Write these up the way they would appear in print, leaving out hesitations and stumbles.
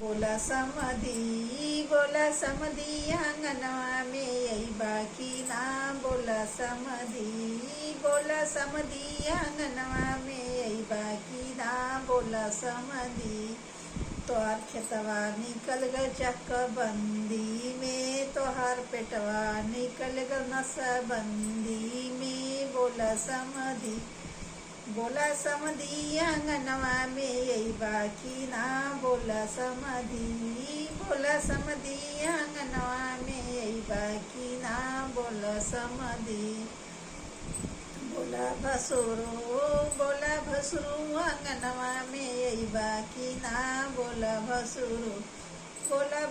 बोला समधी आंगनवा में यही बाकी ना। बोला समधी आंगनवा में यही बाकी ना। बोला समधी तोहार खेतवा निकल गए चक बंदी में। तोहार पेटवा निकल गए नसबंदी में। बोला समधी आंगनवा में यही बाकी ना। बोला समधी आंगनवा में यही बाकी ना। बोला समधी बोला भसुरू आंगनवा में यही बाकी ना। बोला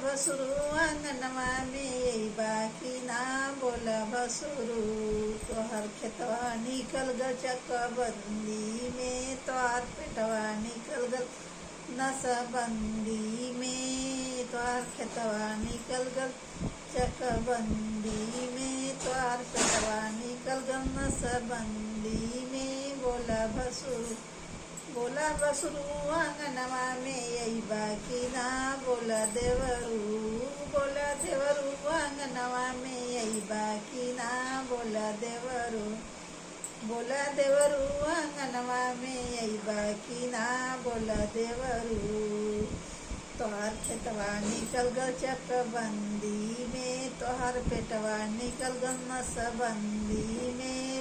भसुरू आंगनवा में यही बाकी ना। बोला भसुरू तोहर खेतवा निकल गल चकबंदी में। तोहर पेटवा निकल गल नसबंदी में। तोहर खेतवा निकल गल चकबंदी में। तोहर पेटवा निकल गल नसबंदी में। बोला भसुरू आंगनवा में यही बाकी ना। बोला देवरू आंगनवा में यही बाकी ना। बोला देवरू आंगनवा में यही बाकी ना। बोला देवरू तोहर खेतवा निकल गल चकबंदी में। तोहर पेटवा निकल गल नसबंदी में।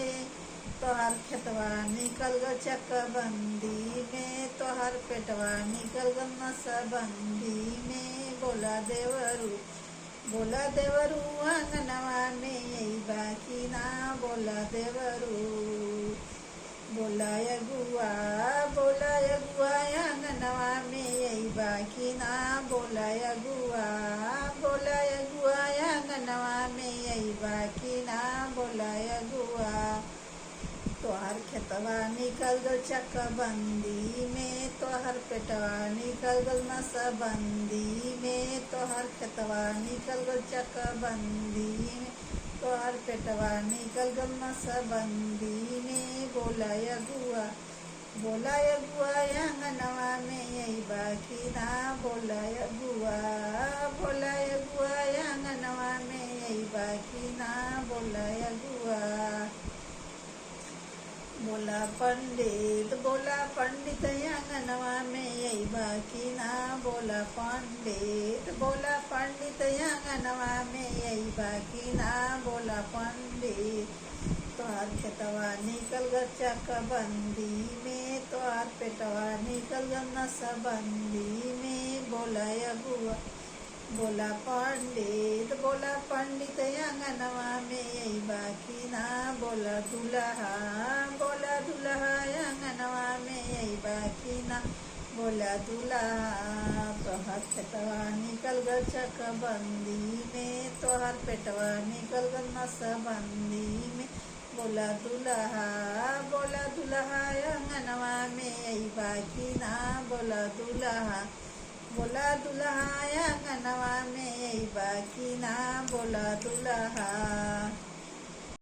तोहर खेतवा निकल गल चकबंदी में। तोहर पेटवा निकल गल नसबंदी में। बोला देवरू आंगनवा में यही बाकी ना। बोला देवरू बोला यगुआ आंगनवा में यही बाकी ना। बोला यगुआ आंगनवा में यही बाकी ना। बोला यगुआ तोहर खेतवा निकल गल चकबंदी में। तोहर पेटवा निकल गल नसबंदी में। तोहर खेतवा निकल गल चकबंदी में। तोहर पेटवा निकल गल नसबंदी में। बोला यगुआ आंगनवा में यही बाकी ना। बोला यगुआ आंगनवा में यही बाकी ना। बोला यगुआ बोला पंडित आंगनवा में यही बाकी ना। बोला पंडित आंगनवा में यही बाकी ना। बोला पंडित तोहार खेतवा निकल गल चकबंदी में। तोहार पेटवा निकल गल नसबंदी में। बोला यगुआ बोला पंडित आंगनवा में यही बाकी ना। बोला दुल्हा आंगनवा में यही बाकी ना। बोला दुल्हा तोहर खेतवा निकल गल चकबंदी में। तोहर पेटवा निकल गल नसबंदी में। बोला दुल्हा आंगनवा में यही बाकी ना। बोला दुल्हा आंगनवा में यही बाकी ना। बोला दुल्हा